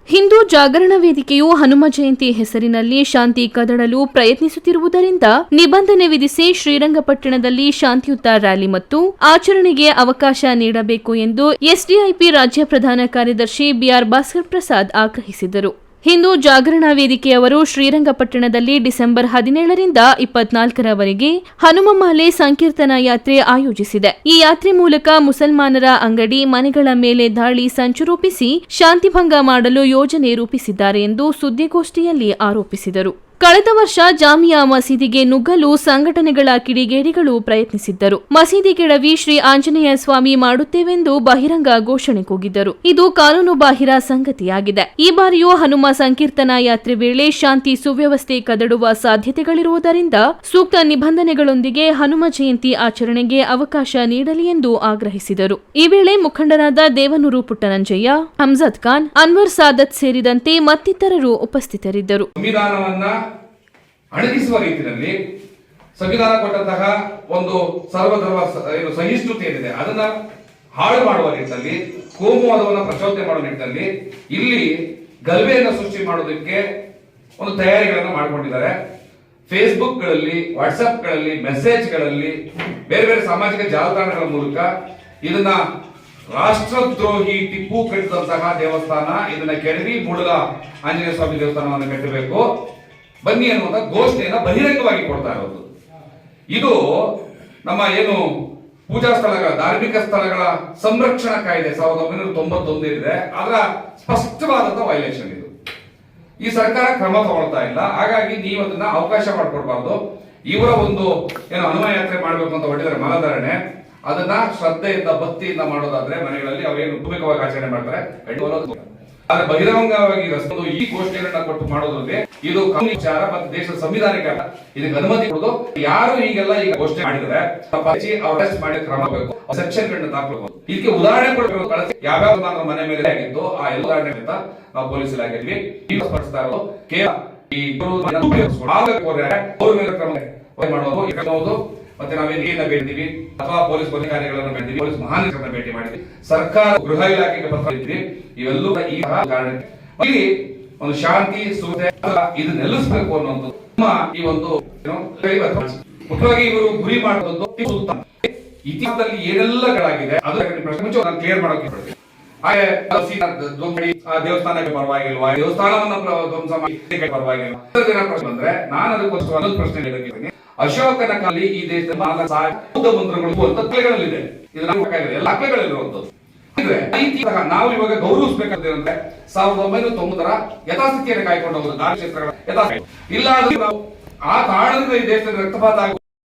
ಹಿಂದೂ ಜಾಗರಣ ವೇದಿಕೆಯು ಹನುಮ ಜಯಂತಿ ಹೆಸರಿನಲ್ಲಿ ಶಾಂತಿ ಕದಡಲು ಪ್ರಯತ್ನಿಸುತ್ತಿರುವುದರಿಂದ ನಿಬಂಧನೆ ವಿಧಿಸಿ ಶ್ರೀರಂಗಪಟ್ಟಣದಲ್ಲಿ ಶಾಂತಿಯುತ ರ್ಯಾಲಿ ಮತ್ತು ಆಚರಣೆಗೆ ಅವಕಾಶ ನೀಡಬೇಕು ಎಂದು ಎಸ್ಡಿಐಪಿ ರಾಜ್ಯ ಪ್ರಧಾನ ಕಾರ್ಯದರ್ಶಿ ಬಿಆರ್ ಭಾಸ್ಕರ್ ಪ್ರಸಾದ್ ಆಗ್ರಹಿಸಿದರು. ಹಿಂದೂ ಜಾಗರಣ ವೇದಿಕೆಯವರು ಶ್ರೀರಂಗಪಟ್ಟಣದಲ್ಲಿ ಡಿಸೆಂಬರ್ 17ರಿಂದ 24ರವರೆಗೆ ಹನುಮಮಾಲೆ ಸಂಕೀರ್ತನಾ ಯಾತ್ರೆ ಆಯೋಜಿಸಿದೆ. ಈ ಯಾತ್ರೆ ಮೂಲಕ ಮುಸಲ್ಮಾನರ ಅಂಗಡಿ, ಮನೆಗಳ ಮೇಲೆ ದಾಳಿ ಸಂಚು ರೂಪಿಸಿ ಶಾಂತಿಭಂಗ ಮಾಡಲು ಯೋಜನೆ ರೂಪಿಸಿದ್ದಾರೆ ಎಂದು ಸುದ್ದಿಗೋಷ್ಠಿಯಲ್ಲಿ ಆರೋಪಿಸಿದರು. ಕಳೆದ ವರ್ಷ ಜಾಮಿಯಾ ಮಸೀದಿಗೆ ನುಗ್ಗಲು ಸಂಘಟನೆಗಳ ಕಿಡಿಗೇಡಿಗಳು ಪ್ರಯತ್ನಿಸಿದ್ದರು. ಮಸೀದಿ ಕೆಡವಿ ಶ್ರೀ ಆಂಜನೇಯ ಸ್ವಾಮಿ ಮಾಡುತ್ತೇವೆಂದು ಬಹಿರಂಗ ಘೋಷಣೆ ಕೂಗಿದ್ದರು. ಇದು ಕಾನೂನು ಬಾಹಿರ ಸಂಗತಿಯಾಗಿದೆ. ಈ ಬಾರಿಯೂ ಹನುಮ ಸಂಕೀರ್ತನಾ ಯಾತ್ರೆ ವೇಳೆ ಶಾಂತಿ ಸುವ್ಯವಸ್ಥೆ ಕದಡುವ ಸಾಧ್ಯತೆಗಳಿರುವುದರಿಂದ ಸೂಕ್ತ ನಿಬಂಧನೆಗಳೊಂದಿಗೆ ಹನುಮ ಜಯಂತಿ ಆಚರಣೆಗೆ ಅವಕಾಶ ನೀಡಲಿ ಎಂದು ಆಗ್ರಹಿಸಿದರು. ಈ ವೇಳೆ ಮುಖಂಡರಾದ ದೇವನೂರು ಪುಟ್ಟನಂಜಯ್ಯ, ಹಮ್ಜದ್ ಖಾನ್, ಅನ್ವರ್ ಸಾದತ್ ಸೇರಿದಂತೆ ಮತ್ತಿತರರು ಉಪಸ್ಥಿತರಿದ್ದರು. ಅಣಗಿಸುವ ರೀತಿಯಲ್ಲಿ ಸಂವಿಧಾನ ಕೊಟ್ಟಂತಹ ಒಂದು ಸರ್ವಧರ್ಮ ಸಹಿಷ್ಣುತೆ ಏನಿದೆ ಅದನ್ನ ಹಾಳು ಮಾಡುವ ನಿಟ್ಟಿನಲ್ಲಿ, ಕೋಮುವಾದವನ್ನು ಪ್ರಚೋದನೆ ಮಾಡುವ ನಿಟ್ಟಿನಲ್ಲಿ ಇಲ್ಲಿ ಗಲಭೆಯನ್ನು ಸೃಷ್ಟಿ ಮಾಡೋದಕ್ಕೆ ಒಂದು ತಯಾರಿಗಳನ್ನು ಮಾಡಿಕೊಂಡಿದ್ದಾರೆ. ಫೇಸ್ಬುಕ್ ಗಳಲ್ಲಿ, ವಾಟ್ಸ್ಆಪ್ ಗಳಲ್ಲಿ, ಮೆಸೇಜ್ಗಳಲ್ಲಿ, ಬೇರೆ ಬೇರೆ ಸಾಮಾಜಿಕ ಜಾಲತಾಣಗಳ ಮೂಲಕ ಇದನ್ನ ರಾಷ್ಟ್ರದ್ರೋಹಿ ಟಿಪ್ಪು ಕಟ್ಟಿದಂತಹ ದೇವಸ್ಥಾನ, ಇದನ್ನ ಕೆಡವಿ ಮುಳುಗ ಆಂಜನೇಯ ಸ್ವಾಮಿ ದೇವಸ್ಥಾನವನ್ನು ಕಟ್ಟಬೇಕು ಬನ್ನಿ ಅನ್ನುವಂತ ಘೋಷಣೆಯನ್ನ ಬಹಿರಂಗವಾಗಿ ಕೊಡ್ತಾ ಇರೋದು. ಇದು ನಮ್ಮ ಏನು ಪೂಜಾ ಸ್ಥಳಗಳ, ಧಾರ್ಮಿಕ ಸ್ಥಳಗಳ ಸಂರಕ್ಷಣಾ ಕಾಯ್ದೆ 1991 ಇದೆ, ಅದರ ಸ್ಪಷ್ಟವಾದಂತಹ ವೈಲೇಷನ್ ಇದು. ಈ ಸರ್ಕಾರ ಕ್ರಮ ತಗೊಳ್ತಾ ಇಲ್ಲ. ಹಾಗಾಗಿ ನೀವು ಅದನ್ನ ಅವಕಾಶ ಮಾಡಿಕೊಡ್ಬಾರ್ದು. ಇವರ ಒಂದು ಏನು ಹನುಮ ಯಾತ್ರೆ ಮಾಡಬೇಕು ಅಂತ ಹೊಟ್ಟಿದ್ದಾರೆ ಮನಧಾರಣೆ, ಅದನ್ನ ಶ್ರದ್ಧೆಯಿಂದ ಭಕ್ತಿಯಿಂದ ಮಾಡೋದಾದ್ರೆ ಮನೆಗಳಲ್ಲಿ ಅವೇನು ಭೂಮಿಕವಾಗಿ ಆಚರಣೆ ಮಾಡ್ತಾರೆ. ಆದ್ರೆ ಬಹಿರಂಗವಾಗಿ ಈ ಘೋಷಣೆಗಳನ್ನ ಕೊಟ್ಟು ಮಾಡೋದ್ರಲ್ಲಿ ಇದು ವಿಚಾರ ಮತ್ತು ದೇಶದ ಸಂವಿಧಾನಿಕ ಇದಕ್ಕೆ ಅನುಮತಿ ಕೊಡೋದು. ಯಾರು ಈಗೆಲ್ಲ ಈಗ ಘೋಷಣೆ ಮಾಡಿದರೆ ಅರೆಸ್ಟ್ ಮಾಡಿ ಕ್ರಮ ಬೇಕು, ಸೆಕ್ಷನ್ ಗಳನ್ನ ದಾಖಲಿಸಬಹುದು. ಇದಕ್ಕೆ ಉದಾಹರಣೆ ಕೊಡಬೇಕು. ಯಾವ್ಯಾವ ಮನೆ ಮೇಲೆ ಆಗಿತ್ತು ಆ ಎಲ್ಲ ಉದಾಹರಣೆಗಳಿಂದ ನಾವು ಪೊಲೀಸ್ ಇಲಾಖೆಯಲ್ಲಿ ಸ್ಪರ್ಶಿಸ್ತಾ ಇರೋದು ಕೇವಲ ಈ ಕ್ರಮ ಮಾಡೋದು. ಮತ್ತೆ ನಾವೇನು ಭೇಟಿದ್ದೀವಿ ಅಥವಾ ಪೊಲೀಸ್ ಅಧಿಕಾರಿಗಳನ್ನು ಭೇಟಿದ್ದೀವಿ, ಪೊಲೀಸ್ ಮಹಾನಿರ್ದೇಶಕರನ್ನ ಭೇಟಿ ಮಾಡಿದ್ವಿ, ಸರ್ಕಾರ ಗೃಹ ಇಲಾಖೆಗೆ ಪತ್ರ ಬರೆದಿದ್ವಿ. ಇವೆಲ್ಲೂ ಈ ಕಾರಣ ಇಲ್ಲಿ ಒಂದು ಶಾಂತಿ ಸುವ್ಯವಸ್ಥೆ ಇದು ನೆಲೆಸಬೇಕು ಅನ್ನೋದು ನಮ್ಮ ಈ ಒಂದು ಮುಖ್ಯವಾಗಿ ಇವರು ಗುರಿ ಮಾಡೋದು ಇತಿಹಾಸದಲ್ಲಿ ಏನೆಲ್ಲಗಳಾಗಿದೆ ಅದನ್ನು ನಾನು ಕ್ಲಿಯರ್ ಮಾಡೋಕೆ ಹಾಗೆ ದೇವಸ್ಥಾನಕ್ಕೆ ಪರವಾಗಿಲ್ವಾ, ದೇವಸ್ಥಾನವನ್ನ ಧ್ವಂಸ ಮಾಡಿ ಪರವಾಗಿಲ್ವಾ ಪ್ರಶ್ನೆ ಬಂದ್ರೆ ನಾನು ಅದಕ್ಕೋಸ್ಕರ ಒಂದು ಪ್ರಶ್ನೆ ಹೇಳಿದ್ದೀನಿ. ಅಶೋಕನ ಕಾಲದಲ್ಲಿ ಈ ದೇಶದ ಮಂತ್ರಗಳು ತತ್ವಗಳಲ್ಲಿದೆ, ಎಲ್ಲ ಅಕ್ಲೆಗಳಿರುವಂತದ್ದು. ನಾವು ಇವಾಗ ಗೌರವಿಸಬೇಕಾದ್ರೆ 1990ರ ಯಥಾಸ್ಥಿತಿಯನ್ನು ಕಾಯ್ಕೊಂಡು ಹೋಗುದು ಧಾರ್ಮಿಕ ಕ್ಷೇತ್ರಗಳ ಯಥಾಸ್ಥಿತಿ ಇಲ್ಲ. ನಾವು ಆ ಕಾರಣದಿಂದ ಈ ದೇಶದಲ್ಲಿ ರಕ್ತಪಾತ